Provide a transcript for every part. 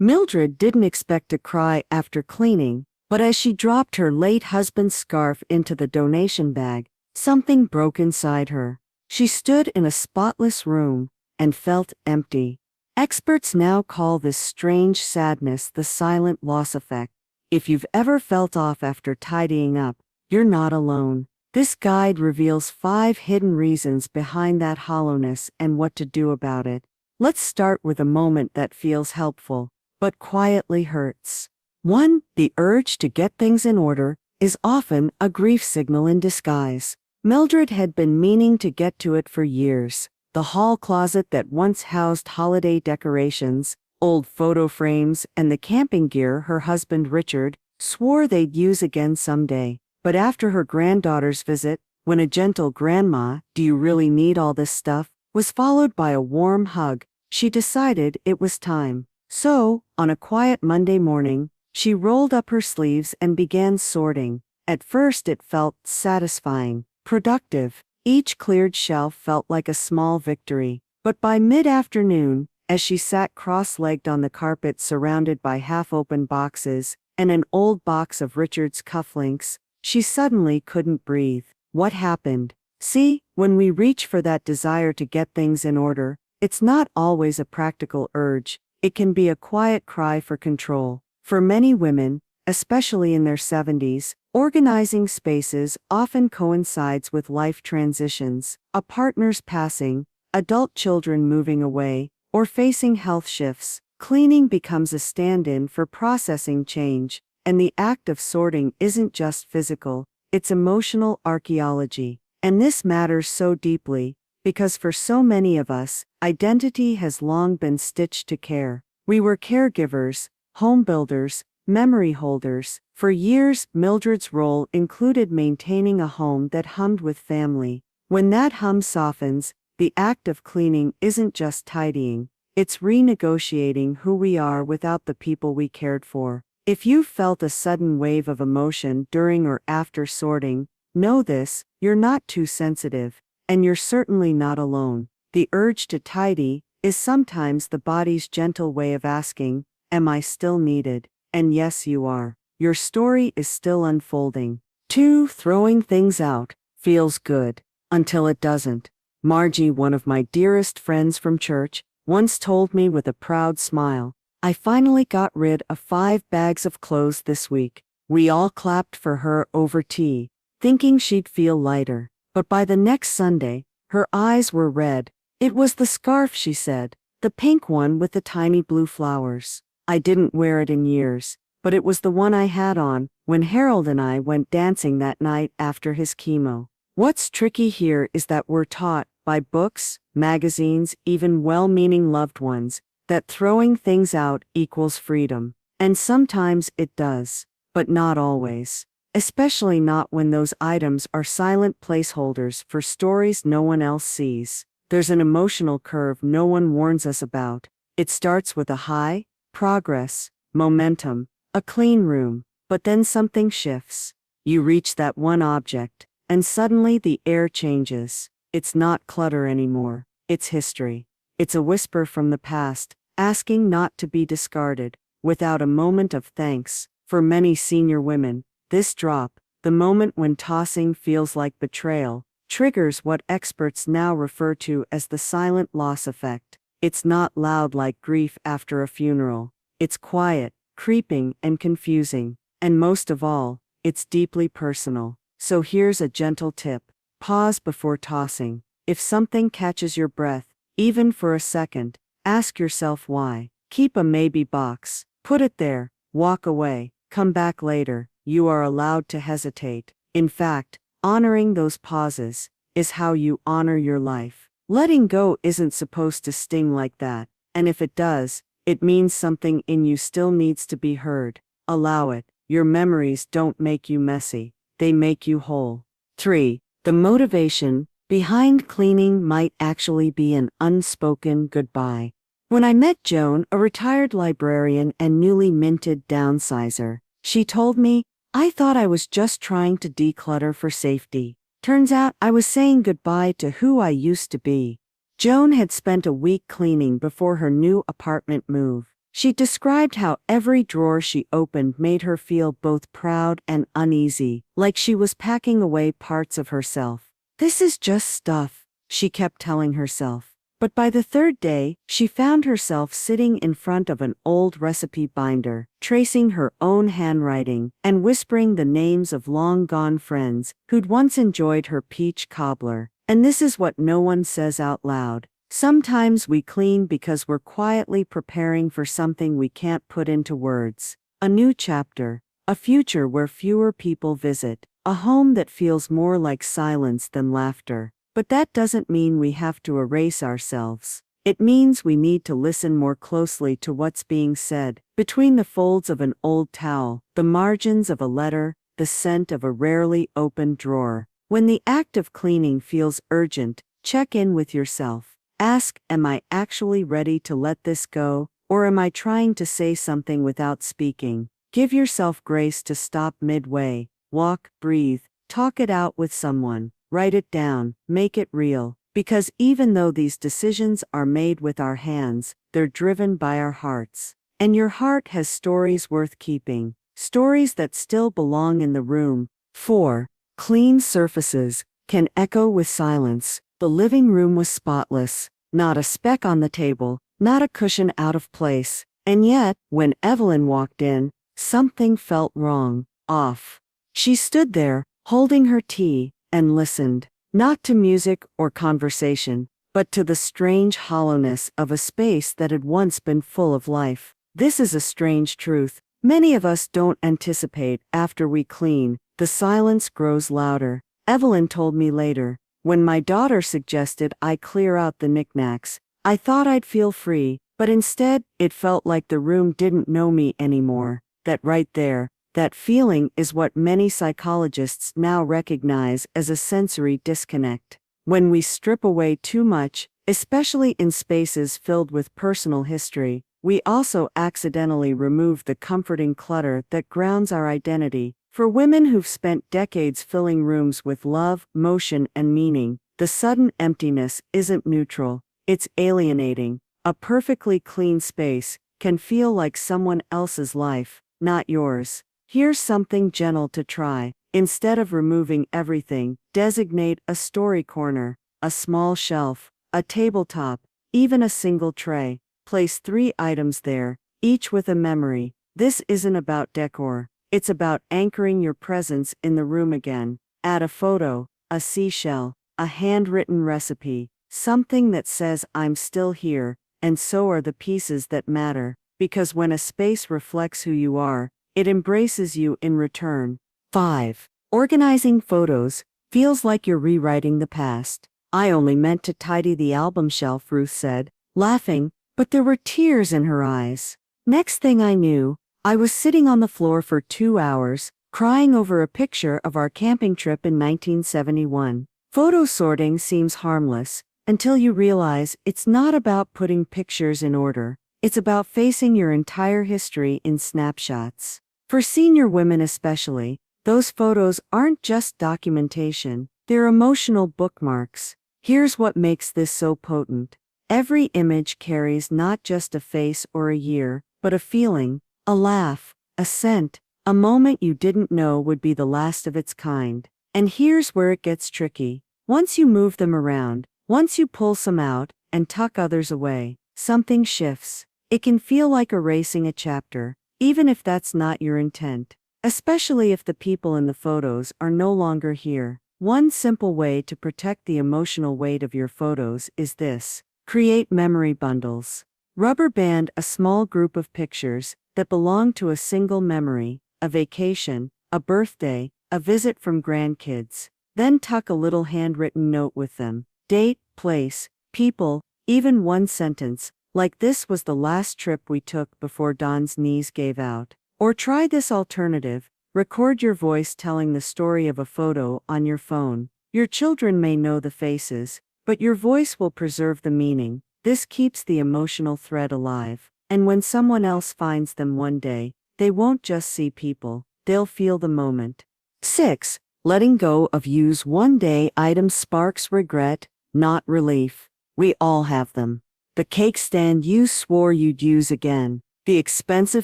Mildred didn't expect to cry after cleaning, but as she dropped her late husband's scarf into the donation bag, something broke inside her. She stood in a spotless room and felt empty. Experts now call this strange sadness the silent loss effect. If you've ever felt off after tidying up, you're not alone. This guide reveals 5 hidden reasons behind that hollowness and what to do about it. Let's start with a moment that feels helpful, but quietly hurts. 1. The urge to get things in order is often a grief signal in disguise. Mildred had been meaning to get to it for years. The hall closet that once housed holiday decorations, old photo frames, and the camping gear her husband Richard swore they'd use again someday. But after her granddaughter's visit, when a gentle "Grandma, do you really need all this stuff?" was followed by a warm hug, she decided it was time. So, on a quiet Monday morning, she rolled up her sleeves and began sorting. At first it felt satisfying, productive. Each cleared shelf felt like a small victory. But by mid-afternoon, as she sat cross-legged on the carpet surrounded by half-open boxes and an old box of Richard's cufflinks, she suddenly couldn't breathe. What happened? See, when we reach for that desire to get things in order, it's not always a practical urge. It can be a quiet cry for control. For many women, especially in their 70s, organizing spaces often coincides with life transitions, a partner's passing, adult children moving away, or facing health shifts. Cleaning becomes a stand-in for processing change, and the act of sorting isn't just physical, it's emotional archaeology. And this matters so deeply, because for so many of us, identity has long been stitched to care. We were caregivers, home builders, memory holders. For years, Mildred's role included maintaining a home that hummed with family. When that hum softens, the act of cleaning isn't just tidying, it's renegotiating who we are without the people we cared for. If you've felt a sudden wave of emotion during or after sorting, know this: you're not too sensitive, and you're certainly not alone. The urge to tidy is sometimes the body's gentle way of asking, "Am I still needed?" And yes, you are. Your story is still unfolding. 2. Throwing things out feels good until it doesn't. Margie, one of my dearest friends from church, once told me with a proud smile, "I finally got rid of 5 bags of clothes this week." We all clapped for her over tea, thinking she'd feel lighter. But by the next Sunday, her eyes were red. It was the scarf, she said, the pink one with the tiny blue flowers. I didn't wear it in years, but it was the one I had on when Harold and I went dancing that night after his chemo. What's tricky here is that we're taught, by books, magazines, even well-meaning loved ones, that throwing things out equals freedom. And sometimes it does, but not always. Especially not when those items are silent placeholders for stories no one else sees. There's an emotional curve no one warns us about. It starts with a high, progress, momentum, a clean room, but then something shifts. You reach that one object, and suddenly the air changes. It's not clutter anymore, it's history. It's a whisper from the past, asking not to be discarded, without a moment of thanks. For many senior women, this drop, the moment when tossing feels like betrayal, triggers what experts now refer to as the silent loss effect. It's not loud like grief after a funeral. It's quiet, creeping, and confusing. And most of all, it's deeply personal. So here's a gentle tip. Pause before tossing. If something catches your breath, even for a second, ask yourself why. Keep a maybe box. Put it there. Walk away. Come back later. You are allowed to hesitate. In fact, honoring those pauses is how you honor your life. Letting go isn't supposed to sting like that, and if it does, it means something in you still needs to be heard. Allow it. Your memories don't make you messy, they make you whole. 3. The motivation behind cleaning might actually be an unspoken goodbye. When I met Joan, a retired librarian and newly minted downsizer, she told me, "I thought I was just trying to declutter for safety. Turns out I was saying goodbye to who I used to be." Joan had spent a week cleaning before her new apartment move. She described how every drawer she opened made her feel both proud and uneasy, like she was packing away parts of herself. "This is just stuff," she kept telling herself. But by the third day, she found herself sitting in front of an old recipe binder, tracing her own handwriting, and whispering the names of long-gone friends who'd once enjoyed her peach cobbler. And this is what no one says out loud. Sometimes we clean because we're quietly preparing for something we can't put into words. A new chapter, a future where fewer people visit, a home that feels more like silence than laughter. But that doesn't mean we have to erase ourselves. It means we need to listen more closely to what's being said, between the folds of an old towel, the margins of a letter, the scent of a rarely opened drawer. When the act of cleaning feels urgent, check in with yourself. Ask, am I actually ready to let this go, or am I trying to say something without speaking? Give yourself grace to stop midway. Walk, breathe, talk it out with someone. Write it down, make it real, because even though these decisions are made with our hands, they're driven by our hearts. And your heart has stories worth keeping, stories that still belong in the room. 4. Clean surfaces can echo with silence. The living room was spotless, not a speck on the table, not a cushion out of place. And yet, when Evelyn walked in, something felt wrong, off. She stood there, holding her tea, and listened, not to music or conversation, but to the strange hollowness of a space that had once been full of life. This is a strange truth. Many of us don't anticipate after we clean. The silence grows louder. Evelyn told me later, when my daughter suggested I clear out the knickknacks, I thought I'd feel free, but instead, it felt like the room didn't know me anymore. That right there, that feeling is what many psychologists now recognize as a sensory disconnect. When we strip away too much, especially in spaces filled with personal history, we also accidentally remove the comforting clutter that grounds our identity. For women who've spent decades filling rooms with love, motion, and meaning, the sudden emptiness isn't neutral, it's alienating. A perfectly clean space can feel like someone else's life, not yours. Here's something gentle to try. Instead of removing everything, designate a story corner, a small shelf, a tabletop, even a single tray. Place 3 items there, each with a memory. This isn't about decor. It's about anchoring your presence in the room again. Add a photo, a seashell, a handwritten recipe, something that says I'm still here, and so are the pieces that matter. Because when a space reflects who you are, it embraces you in return. 5. Organizing photos feels like you're rewriting the past. I only meant to tidy the album shelf, Ruth said, laughing, but there were tears in her eyes. Next thing I knew, I was sitting on the floor for 2 hours, crying over a picture of our camping trip in 1971. Photo sorting seems harmless, until you realize it's not about putting pictures in order. It's about facing your entire history in snapshots. For senior women especially, those photos aren't just documentation, they're emotional bookmarks. Here's what makes this so potent. Every image carries not just a face or a year, but a feeling, a laugh, a scent, a moment you didn't know would be the last of its kind. And here's where it gets tricky. Once you move them around, once you pull some out and tuck others away, something shifts. It can feel like erasing a chapter, even if that's not your intent. Especially if the people in the photos are no longer here. One simple way to protect the emotional weight of your photos is this. Create memory bundles. Rubber band a small group of pictures that belong to a single memory, a vacation, a birthday, a visit from grandkids. Then tuck a little handwritten note with them. Date, place, people, even one sentence, like this was the last trip we took before Don's knees gave out. Or try this alternative, record your voice telling the story of a photo on your phone. Your children may know the faces, but your voice will preserve the meaning. This keeps the emotional thread alive. And when someone else finds them one day, they won't just see people, they'll feel the moment. 6. Letting go of use one day items sparks regret, not relief. We all have them. The cake stand you swore you'd use again. The expensive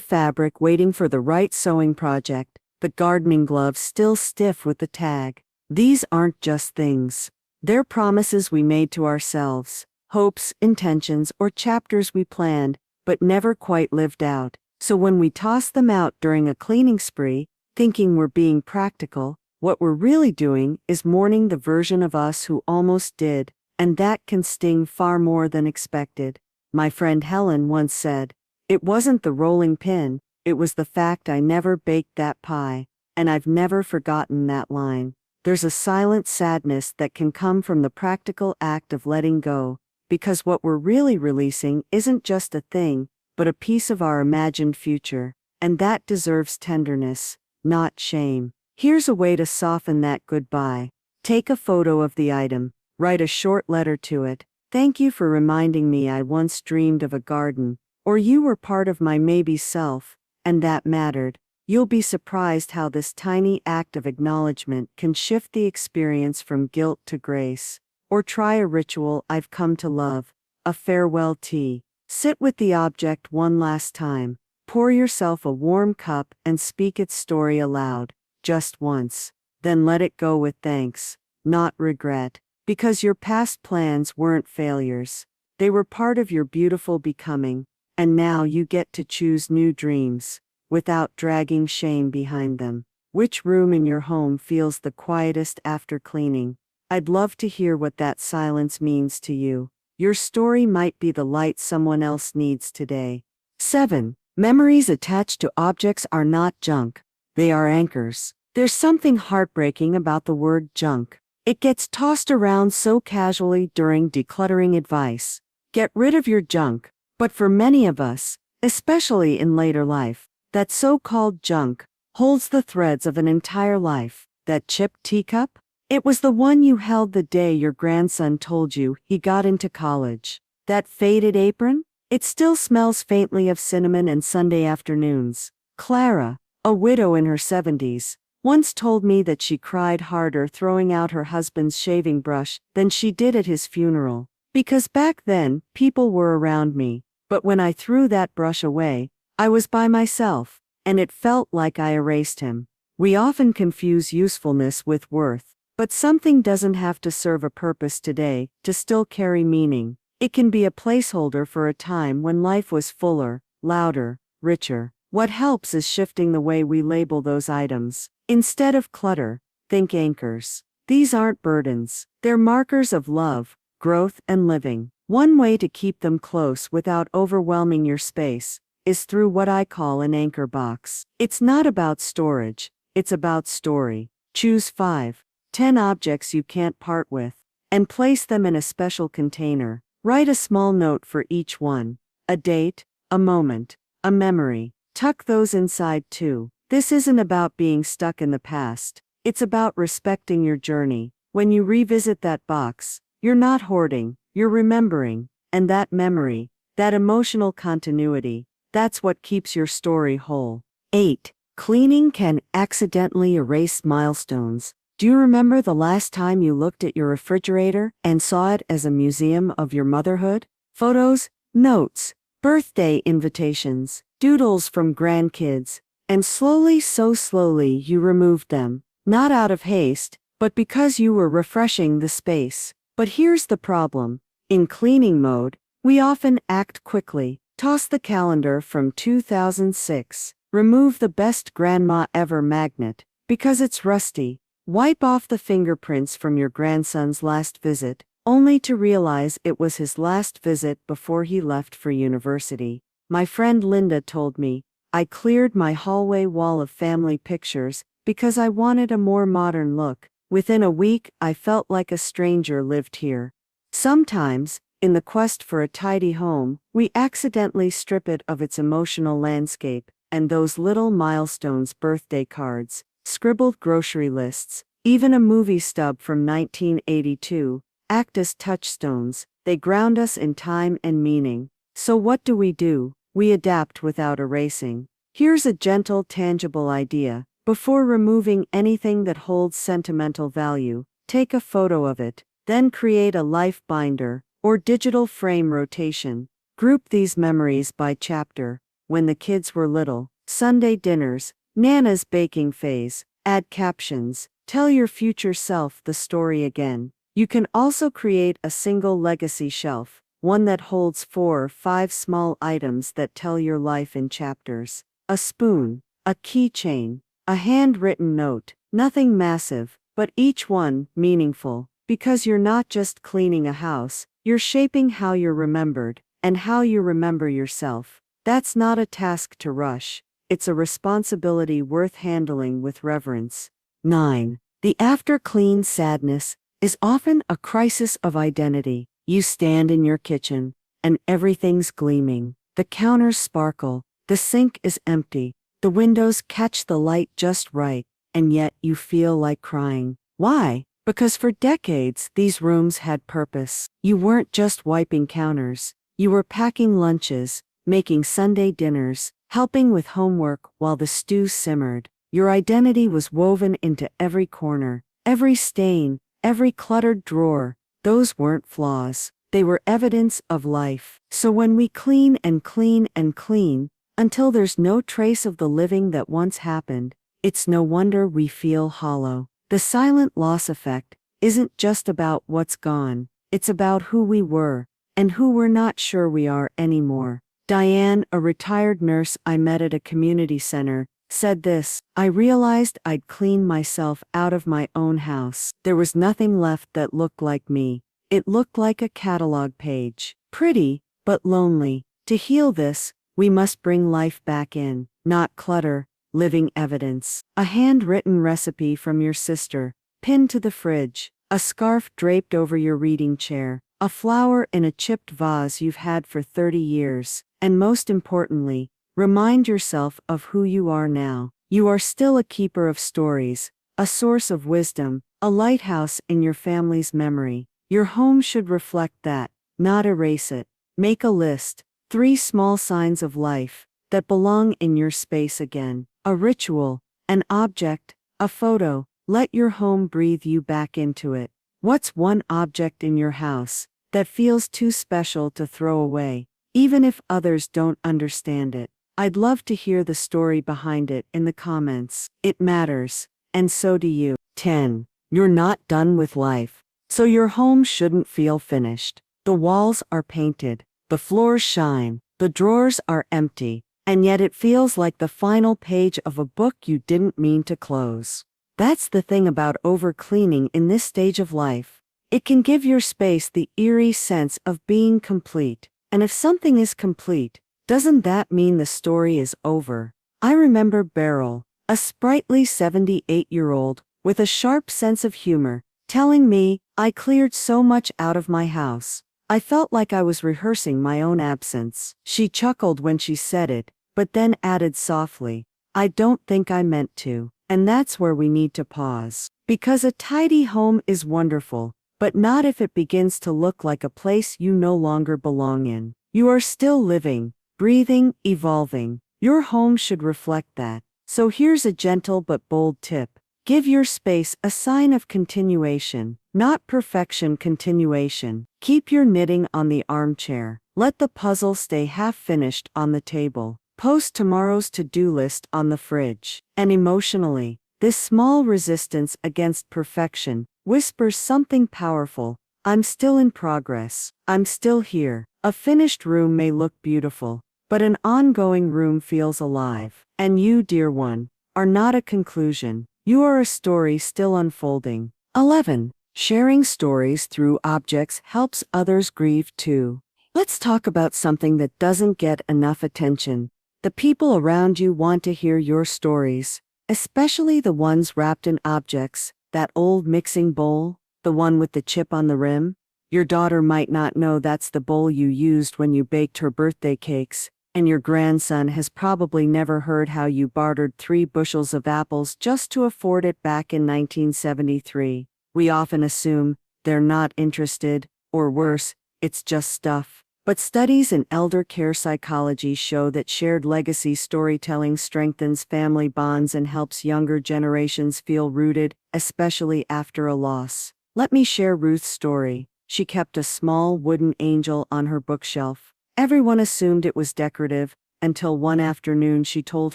fabric waiting for the right sewing project, the gardening gloves still stiff with the tag. These aren't just things. They're promises we made to ourselves, hopes, intentions, or chapters we planned, but never quite lived out. So when we toss them out during a cleaning spree, thinking we're being practical, what we're really doing is mourning the version of us who almost did, and that can sting far more than expected. My friend Helen once said, "It wasn't the rolling pin, it was the fact I never baked that pie," and I've never forgotten that line. There's a silent sadness that can come from the practical act of letting go, because what we're really releasing isn't just a thing, but a piece of our imagined future, and that deserves tenderness, not shame. Here's a way to soften that goodbye. Take a photo of the item, write a short letter to it. "Thank you for reminding me I once dreamed of a garden," or "You were part of my maybe self, and that mattered." You'll be surprised how this tiny act of acknowledgement can shift the experience from guilt to grace. Or try a ritual I've come to love, a farewell tea. Sit with the object one last time. Pour yourself a warm cup and speak its story aloud, just once. Then let it go with thanks, not regret. Because your past plans weren't failures. They were part of your beautiful becoming, and now you get to choose new dreams, without dragging shame behind them. Which room in your home feels the quietest after cleaning? I'd love to hear what that silence means to you. Your story might be the light someone else needs today. 7. Memories attached to objects are not junk. They are anchors. There's something heartbreaking about the word junk. It gets tossed around so casually during decluttering advice. Get rid of your junk. But for many of us, especially in later life, that so-called junk holds the threads of an entire life. That chipped teacup? It was the one you held the day your grandson told you he got into college. That faded apron? It still smells faintly of cinnamon and Sunday afternoons. Clara, a widow in her 70s, once told me that she cried harder throwing out her husband's shaving brush than she did at his funeral. Because back then, people were around me, but when I threw that brush away, I was by myself, and it felt like I erased him. We often confuse usefulness with worth, but something doesn't have to serve a purpose today to still carry meaning. It can be a placeholder for a time when life was fuller, louder, richer. What helps is shifting the way we label those items. Instead of clutter, think anchors. These aren't burdens. They're markers of love, growth, and living. One way to keep them close without overwhelming your space is through what I call an anchor box. It's not about storage, it's about story. Choose 5, 10 objects you can't part with, and place them in a special container. Write a small note for each one, a date, a moment, a memory. Tuck those inside too. This isn't about being stuck in the past, it's about respecting your journey. When you revisit that box, you're not hoarding, you're remembering, and that memory, that emotional continuity, that's what keeps your story whole. 8. Cleaning can accidentally erase milestones. Do you remember the last time you looked at your refrigerator and saw it as a museum of your motherhood? Photos, notes, birthday invitations, doodles from grandkids, and slowly, so slowly you removed them, not out of haste, but because you were refreshing the space. But here's the problem. In cleaning mode, we often act quickly. Toss the calendar from 2006. Remove the best grandma ever magnet, because it's rusty. Wipe off the fingerprints from your grandson's last visit, only to realize it was his last visit before he left for university. My friend Linda told me, I cleared my hallway wall of family pictures because I wanted a more modern look. Within a week, I felt like a stranger lived here. Sometimes, in the quest for a tidy home, we accidentally strip it of its emotional landscape, and those little milestones, birthday cards, scribbled grocery lists, even a movie stub from 1982, act as touchstones. They ground us in time and meaning. So what do? We adapt without erasing. Here's a gentle, tangible idea. Before removing anything that holds sentimental value, take a photo of it, then create a life binder or digital frame rotation. Group these memories by chapter. when the kids were little, Sunday dinners, Nana's baking phase, add captions, tell your future self the story again. You can also create a single legacy shelf, one that holds 4 or 5 small items that tell your life in chapters. A spoon, a keychain, a handwritten note, nothing massive, but each one meaningful, because you're not just cleaning a house, you're shaping how you're remembered, and how you remember yourself. That's not a task to rush, it's a responsibility worth handling with reverence. 9. The after-clean sadness is often a crisis of identity. You stand in your kitchen, and everything's gleaming. The counters sparkle, the sink is empty, the windows catch the light just right, and yet you feel like crying. Why? Because for decades these rooms had purpose. You weren't just wiping counters, you were packing lunches, making Sunday dinners, helping with homework while the stew simmered. Your identity was woven into every corner, every stain, every cluttered drawer. Those weren't flaws, they were evidence of life. So when we clean and clean and clean, until there's no trace of the living that once happened, it's no wonder we feel hollow. The silent loss effect isn't just about what's gone, it's about who we were, and who we're not sure we are anymore. Diane, a retired nurse I met at a community center, said this: I realized I'd cleaned myself out of my own house. There was nothing left that looked like me. It looked like a catalog page. Pretty, but lonely. To heal this, we must bring life back in, not clutter, living evidence. A handwritten recipe from your sister, pinned to the fridge, a scarf draped over your reading chair, a flower in a chipped vase you've had for 30 years, and most importantly, remind yourself of who you are now. You are still a keeper of stories, a source of wisdom, a lighthouse in your family's memory. Your home should reflect that, not erase it. Make a list, 3 small signs of life that belong in your space again. A ritual, an object, a photo. Let your home breathe you back into it. What's one object in your house that feels too special to throw away, even if others don't understand it? I'd love to hear the story behind it in the comments. It matters, and so do you. 10. You're not done with life, so your home shouldn't feel finished. The walls are painted, the floors shine, the drawers are empty, and yet it feels like the final page of a book you didn't mean to close. That's the thing about over-cleaning in this stage of life. It can give your space the eerie sense of being complete. And if something is complete, doesn't that mean the story is over? I remember Beryl, a sprightly 78-year-old, with a sharp sense of humor, telling me, I cleared so much out of my house. I felt like I was rehearsing my own absence. She chuckled when she said it, but then added softly, I don't think I meant to. And that's where we need to pause. Because a tidy home is wonderful, but not if it begins to look like a place you no longer belong in. You are still living, breathing, evolving. Your home should reflect that. So here's a gentle but bold tip. Give your space a sign of continuation, not perfection. Continuation. Keep your knitting on the armchair. Let the puzzle stay half finished on the table. Post tomorrow's to-do list on the fridge. And emotionally, this small resistance against perfection whispers something powerful. I'm still in progress. I'm still here. A finished room may look beautiful, but an ongoing room feels alive. And you, dear one, are not a conclusion. You are a story still unfolding. 11. Sharing stories through objects helps others grieve too. Let's talk about something that doesn't get enough attention. The people around you want to hear your stories, especially the ones wrapped in objects. That old mixing bowl, the one with the chip on the rim. Your daughter might not know that's the bowl you used when you baked her birthday cakes, and your grandson has probably never heard how you bartered 3 bushels of apples just to afford it back in 1973. We often assume they're not interested, or worse, it's just stuff. But studies in elder care psychology show that shared legacy storytelling strengthens family bonds and helps younger generations feel rooted, especially after a loss. Let me share Ruth's story. She kept a small wooden angel on her bookshelf. Everyone assumed it was decorative, until one afternoon she told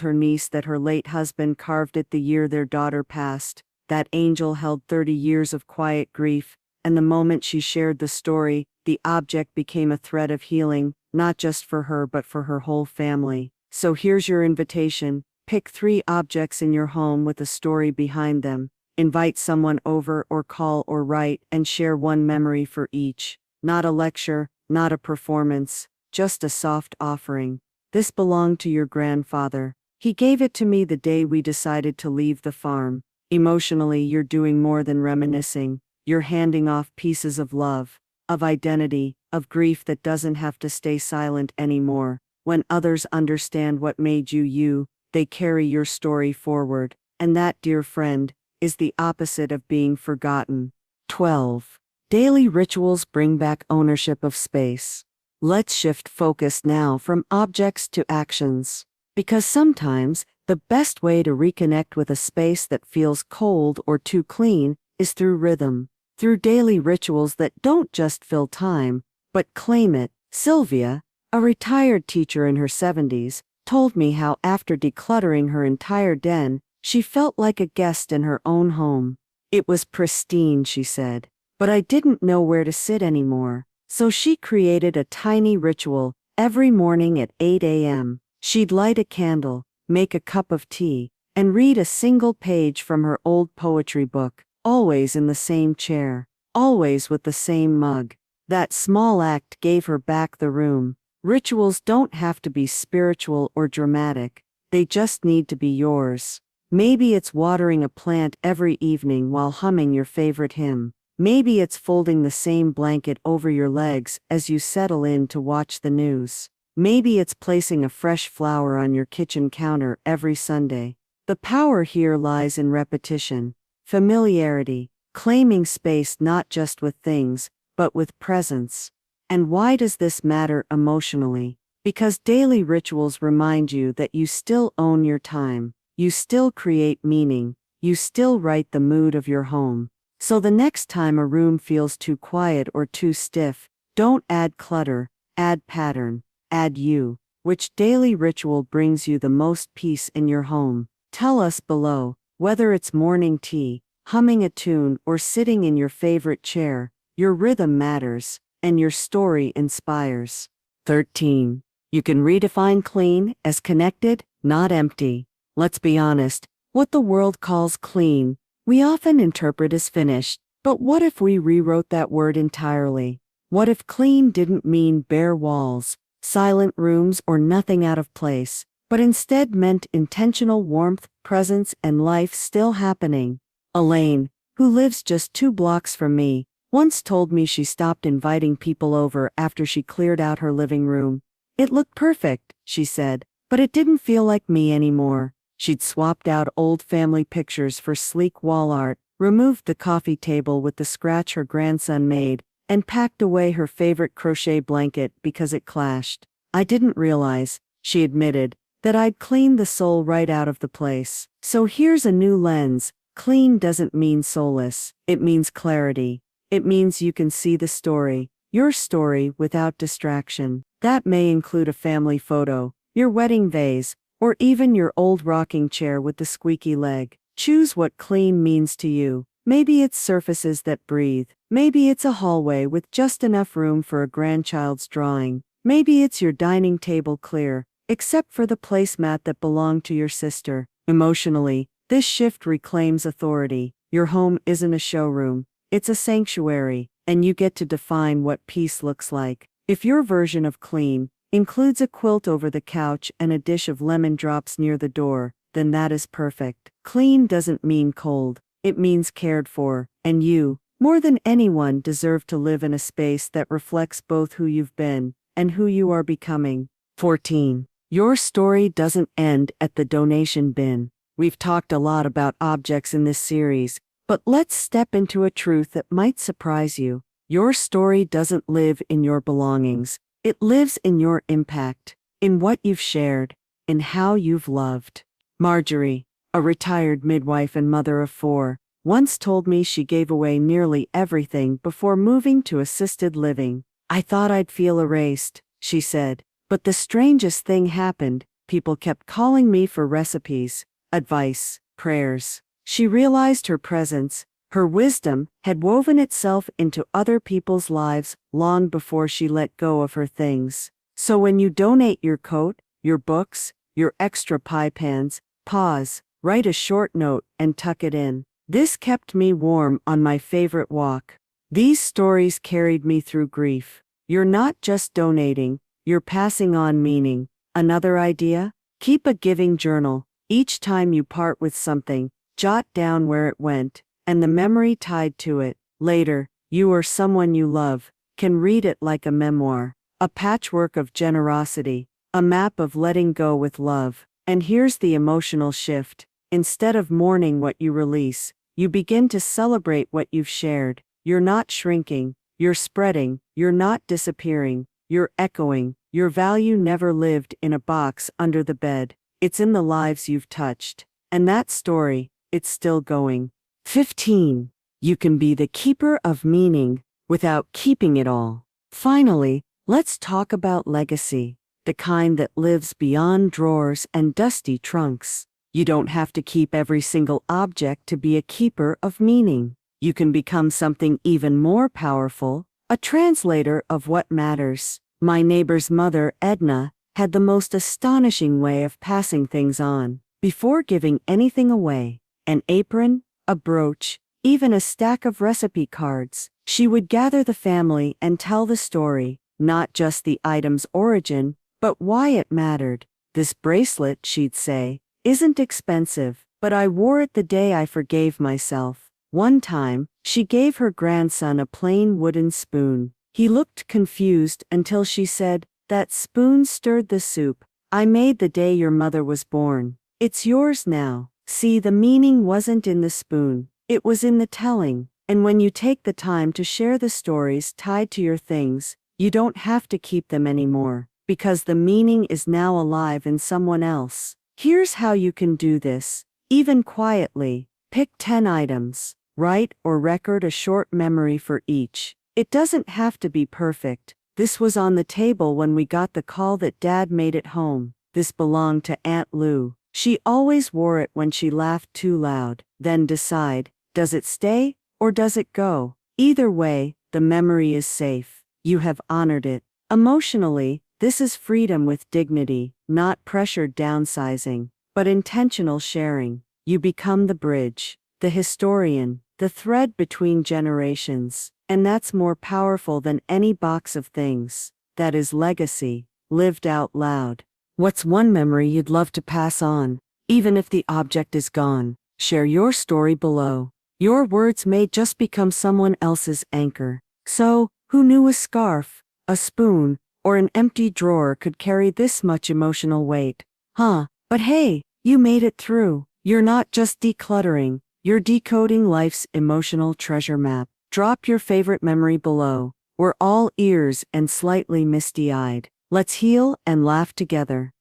her niece that her late husband carved it the year their daughter passed. That angel held 30 years of quiet grief, and the moment she shared the story, the object became a thread of healing, not just for her but for her whole family. So here's your invitation: pick 3 objects in your home with a story behind them. Invite someone over or call or write and share one memory for each. Not a lecture, not a performance, just a soft offering. This belonged to your grandfather. He gave it to me the day we decided to leave the farm. Emotionally, you're doing more than reminiscing. You're handing off pieces of love, of identity, of grief that doesn't have to stay silent anymore. When others understand what made you you, they carry your story forward. And that, dear friend, is the opposite of being forgotten. 12. Daily rituals bring back ownership of space. Let's shift focus now from objects to actions. Because sometimes, the best way to reconnect with a space that feels cold or too clean is through rhythm, through daily rituals that don't just fill time, but claim it. Sylvia, a retired teacher in her 70s, told me how after decluttering her entire den, she felt like a guest in her own home. It was pristine, she said, but I didn't know where to sit anymore. So she created a tiny ritual. Every morning at 8 a.m., she'd light a candle, make a cup of tea, and read a single page from her old poetry book, always in the same chair, always with the same mug. That small act gave her back the room. Rituals don't have to be spiritual or dramatic, they just need to be yours. Maybe it's watering a plant every evening while humming your favorite hymn. Maybe it's folding the same blanket over your legs as you settle in to watch the news. Maybe it's placing a fresh flower on your kitchen counter every Sunday. The power here lies in repetition, familiarity, claiming space not just with things, but with presence. And why does this matter emotionally? Because daily rituals remind you that you still own your time, you still create meaning, you still write the mood of your home. So the next time a room feels too quiet or too stiff, don't add clutter, add pattern, add you. Which daily ritual brings you the most peace in your home? Tell us below. Whether it's morning tea, humming a tune, or sitting in your favorite chair, your rhythm matters, and your story inspires. 13. You can redefine clean as connected, not empty. Let's be honest, what the world calls clean, we often interpret as finished. But what if we rewrote that word entirely? What if clean didn't mean bare walls, silent rooms, or nothing out of place, but instead meant intentional warmth, presence, and life still happening? Elaine, who lives just 2 blocks from me, once told me she stopped inviting people over after she cleared out her living room. It looked perfect, she said, but it didn't feel like me anymore. She'd swapped out old family pictures for sleek wall art, removed the coffee table with the scratch her grandson made, and packed away her favorite crochet blanket because it clashed. I didn't realize, she admitted, that I'd cleaned the soul right out of the place. So here's a new lens. Clean doesn't mean soulless, it means clarity. It means you can see the story, your story, without distraction. That may include a family photo, your wedding vase, or even your old rocking chair with the squeaky leg. Choose what clean means to you. Maybe it's surfaces that breathe. Maybe it's a hallway with just enough room for a grandchild's drawing. Maybe it's your dining table clear, except for the placemat that belonged to your sister. Emotionally, this shift reclaims authority. Your home isn't a showroom, it's a sanctuary, and you get to define what peace looks like. If your version of clean includes a quilt over the couch and a dish of lemon drops near the door, then that is perfect. Clean doesn't mean cold, it means cared for, and you, more than anyone, deserve to live in a space that reflects both who you've been and who you are becoming. 14. Your story doesn't end at the donation bin. We've talked a lot about objects in this series, but let's step into a truth that might surprise you. Your story doesn't live in your belongings. It lives in your impact, in what you've shared, in how you've loved. Marjorie, a retired midwife and mother of 4, once told me she gave away nearly everything before moving to assisted living. I thought I'd feel erased, she said, But the strangest thing happened. People kept calling me for recipes, advice, prayers. She realized her presence, her wisdom, had woven itself into other people's lives long before she let go of her things. So when you donate your coat, your books, your extra pie pans, pause, write a short note, and tuck it in. This kept me warm on my favorite walk. These stories carried me through grief. You're not just donating, you're passing on meaning. Another idea? Keep a giving journal. Each time you part with something, jot down where it went, and the memory tied to it. Later, you or someone you love can read it like a memoir, a patchwork of generosity, a map of letting go with love. And here's the emotional shift. Instead of mourning what you release, you begin to celebrate what you've shared. You're not shrinking, you're spreading, you're not disappearing, you're echoing. Your value never lived in a box under the bed. It's in the lives you've touched. And that story, it's still going. 15. You can be the keeper of meaning without keeping it all. Finally, let's talk about legacy, the kind that lives beyond drawers and dusty trunks. You don't have to keep every single object to be a keeper of meaning. You can become something even more powerful, a translator of what matters. My neighbor's mother, Edna, had the most astonishing way of passing things on. Before giving anything away, an apron, a brooch, even a stack of recipe cards, she would gather the family and tell the story, not just the item's origin, but why it mattered. This bracelet, she'd say, isn't expensive, but I wore it the day I forgave myself. One time, she gave her grandson a plain wooden spoon. He looked confused until she said, "That spoon stirred the soup I made the day your mother was born. It's yours now." See, the meaning wasn't in the spoon, it was in the telling. And when you take the time to share the stories tied to your things, you don't have to keep them anymore, because the meaning is now alive in someone else. Here's how you can do this, even quietly. Pick 10 items. Write or record a short memory for each. It doesn't have to be perfect. This was on the table when we got the call that Dad made it home. This belonged to Aunt Lou. She always wore it when she laughed too loud. Then decide, does it stay or does it go? Either way, the memory is safe. You have honored it. Emotionally, this is freedom with dignity, not pressured downsizing, but intentional sharing. You become the bridge, the historian, the thread between generations. And that's more powerful than any box of things. That is legacy, lived out loud. What's one memory you'd love to pass on, even if the object is gone? Share your story below. Your words may just become someone else's anchor. So, who knew a scarf, a spoon, or an empty drawer could carry this much emotional weight? But hey, you made it through. You're not just decluttering, you're decoding life's emotional treasure map. Drop your favorite memory below. We're all ears and slightly misty-eyed. Let's heal and laugh together.